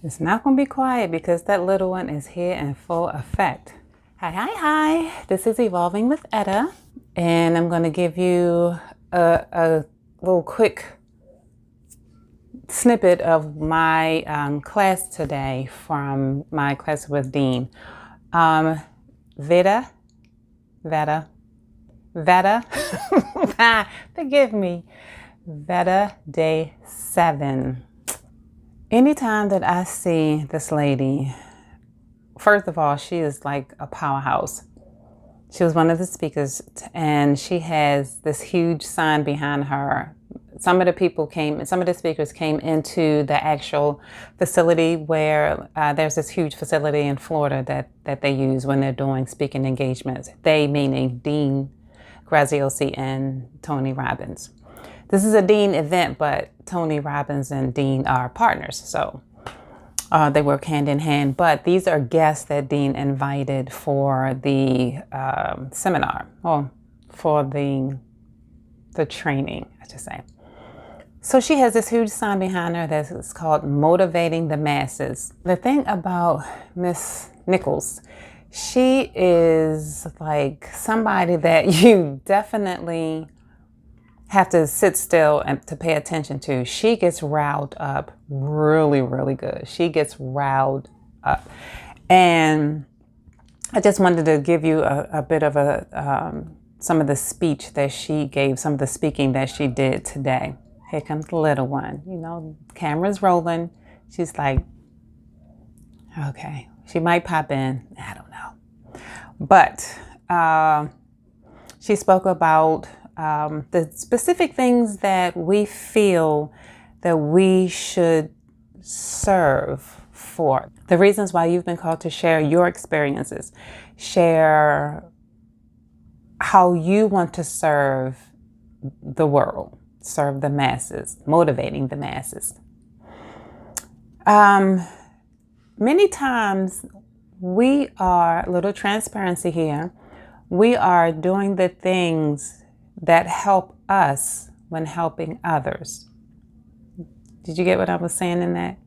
It's not going to be quiet because that little one is here in full effect. Hi. This is Evolving with Etta, and I'm going to give you a little quick snippet of my class today from my class with Dean. Veda, forgive me, Veda Day 7. Anytime that I see this lady, first of all, she is like a powerhouse. She was one of the speakers, and she has this huge sign behind her. Some of the speakers came into the actual facility where there's this huge facility in Florida that they use when they're doing speaking engagements. They meaning Dean Graziosi and Tony Robbins. This is a Dean event, but Tony Robbins and Dean are partners, so they work hand in hand. But these are guests that Dean invited for the seminar, or for the training, I should say. So she has this huge sign behind her that is called Motivating the Masses. The thing about Miss Nichols, she is like somebody that you definitely have to sit still and to pay attention to. She gets riled up really, really good. She gets riled up. And I just wanted to give you a bit of some of the speech that she gave, some of the speaking that she did today. Here comes the little one. You know, camera's rolling. She's like, okay, she might pop in. I don't know. But she spoke about the specific things that we feel that we should serve for. The reasons why you've been called to share your experiences. Share how you want to serve the world, serve the masses, motivating the masses. Many times we are, a little transparency here, we are doing the things that help us when helping others. Did you get what I was saying in that?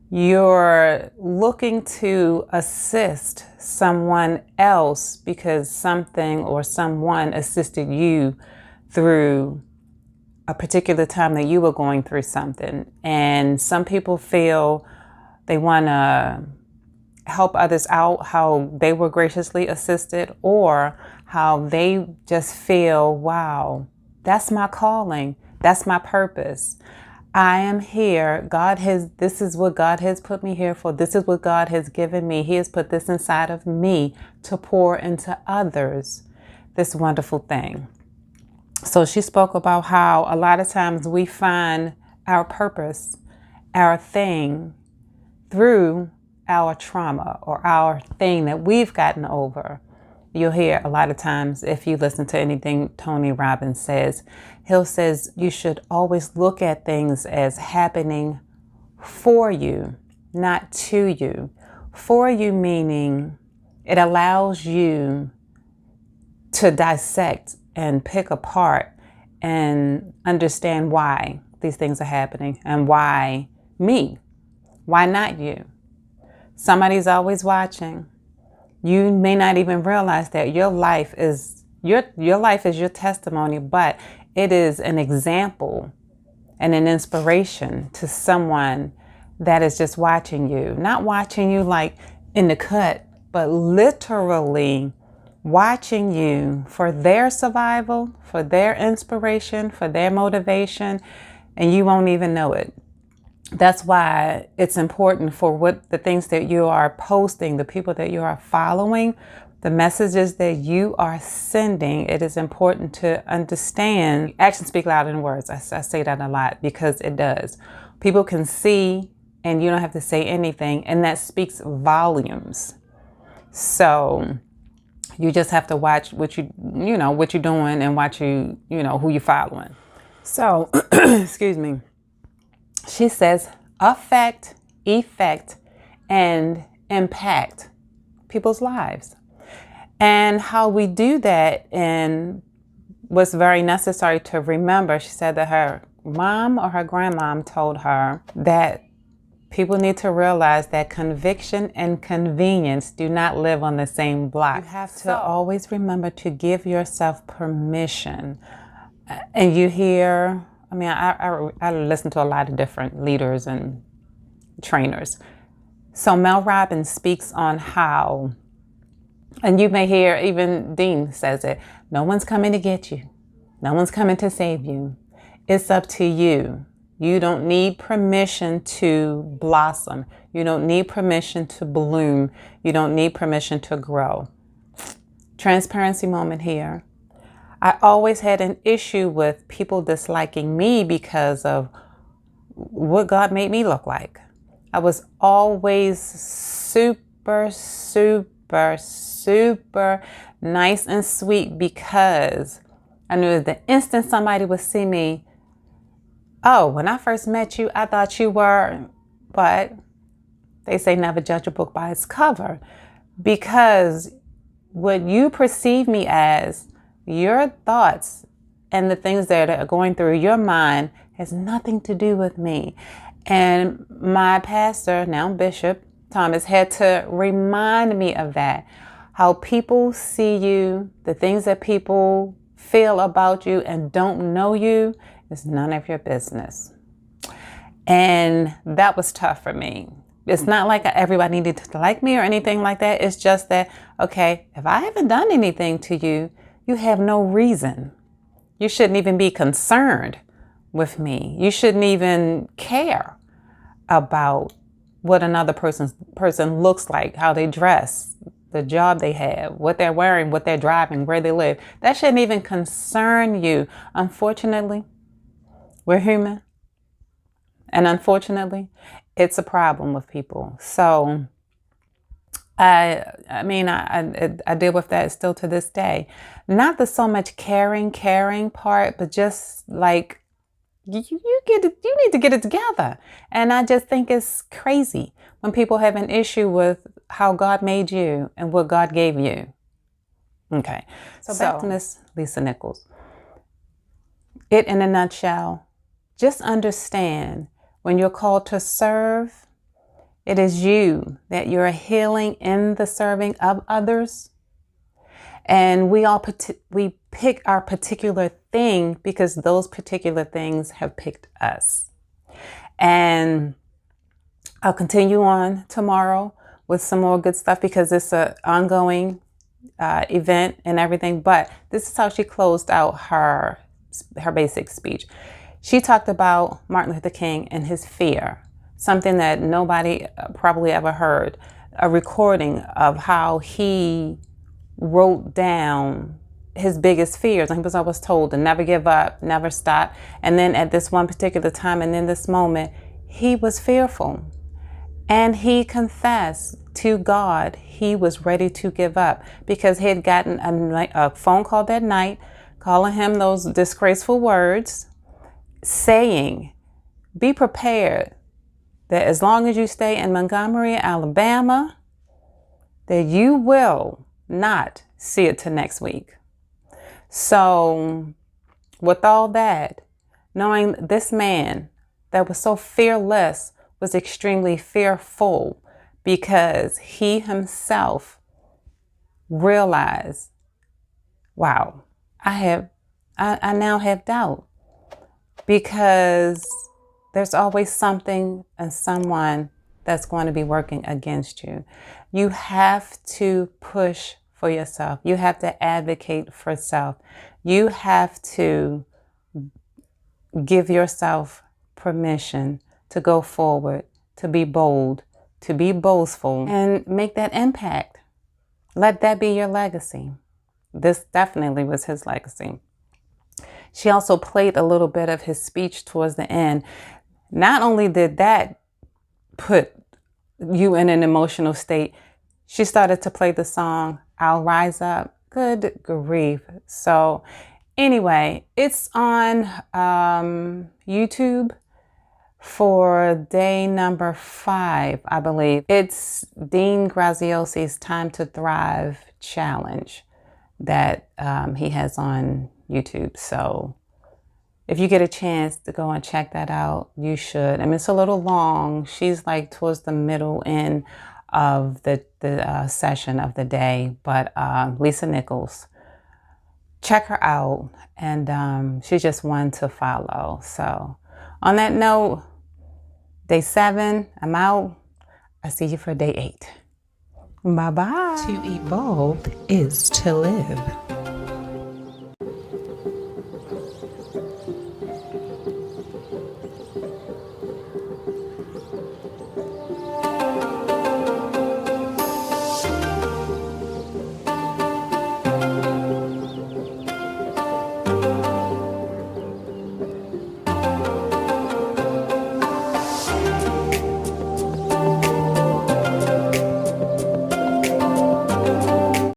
You're looking to assist someone else because something or someone assisted you through a particular time that you were going through something. And some people feel they want to help others out, how they were graciously assisted, or how they just feel, wow, that's my calling. That's my purpose. I am here. This is what God has put me here for. This is what God has given me. He has put this inside of me to pour into others, this wonderful thing. So she spoke about how a lot of times we find our purpose, our thing, through our trauma or our thing that we've gotten over. You'll hear a lot of times, if you listen to anything Tony Robbins says, he says you should always look at things as happening for you, not to you. For you meaning it allows you to dissect and pick apart and understand why these things are happening and why me, why not you. Somebody's always watching. You may not even realize that your life is your testimony, but it is an example and an inspiration to someone that is just watching you. Not watching you like in the cut, but literally watching you for their survival, for their inspiration, for their motivation, and you won't even know it. That's why it's important for the things that you are posting, the people that you are following, the messages that you are sending. It is important to understand. Actions speak louder than words. I say that a lot because it does. People can see and you don't have to say anything, and that speaks volumes. So you just have to watch what you're doing and watch who you're following. So, excuse me. She says affect, effect, and impact people's lives. And how we do that, and what's very necessary to remember, she said that her mom or her grandmom told her that People need to realize that conviction and convenience do not live on the same block. You have to always remember to give yourself permission. And you hear, I mean, I listen to a lot of different leaders and trainers. So Mel Robbins speaks on how, and you may hear even Dean says it, no one's coming to get you. No one's coming to save you. It's up to you. You don't need permission to blossom. You don't need permission to bloom. You don't need permission to grow. Transparency moment here. I always had an issue with people disliking me because of what God made me look like. I was always super, super, super nice and sweet because I knew the instant somebody would see me, oh, when I first met you, I thought you were, but they say never judge a book by its cover, because what you perceive me as, your thoughts and the things that are going through your mind has nothing to do with me. And my pastor, now Bishop Thomas, had to remind me of that. How people see you, the things that people feel about you and don't know you is none of your business. And that was tough for me. It's not like everybody needed to like me or anything like that. It's just that, okay, if I haven't done anything to you, you have no reason. You shouldn't even be concerned with me. You shouldn't even care about what another person looks like, how they dress, the job they have, what they're wearing, what they're driving, where they live. That shouldn't even concern you. Unfortunately, we're human. And unfortunately, it's a problem with people. So I deal with that still to this day. Not the so much caring part, but just like, you need to get it together. And I just think it's crazy when people have an issue with how God made you and what God gave you. Okay, so back to Miss Lisa Nichols. It in a nutshell, just understand when you're called to serve, it is you that you're healing in the serving of others. And we pick our particular thing because those particular things have picked us. And I'll continue on tomorrow with some more good stuff because it's an ongoing event and everything. But this is how she closed out her basic speech. She talked about Martin Luther King and his fear, something that nobody probably ever heard, a recording of how he wrote down his biggest fears. And he was always told to never give up, never stop. And then at this one particular time and in this moment, he was fearful. And he confessed to God he was ready to give up because he had gotten a phone call that night, calling him those disgraceful words, saying, be prepared that as long as you stay in Montgomery, Alabama, that you will not see it till next week. So with all that, knowing this man that was so fearless was extremely fearful because he himself realized, wow, I now have doubt, because there's always something and someone that's going to be working against you. You have to push for yourself. You have to advocate for self. You have to give yourself permission to go forward, to be bold, to be boastful, and make that impact. Let that be your legacy. This definitely was his legacy. She also played a little bit of his speech towards the end. Not only did that put you in an emotional state, she started to play the song, I'll Rise Up. Good grief. So anyway, it's on YouTube for day number 5, I believe. It's Dean Graziosi's Time to Thrive challenge that he has on YouTube. So if you get a chance to go and check that out, you should. I mean, it's a little long. She's like towards the middle end of the session of the day, but Lisa Nichols. Check her out, and she's just one to follow. So on that note, day 7, I'm out. I see you for day 8. Bye-bye. To evolve is to live.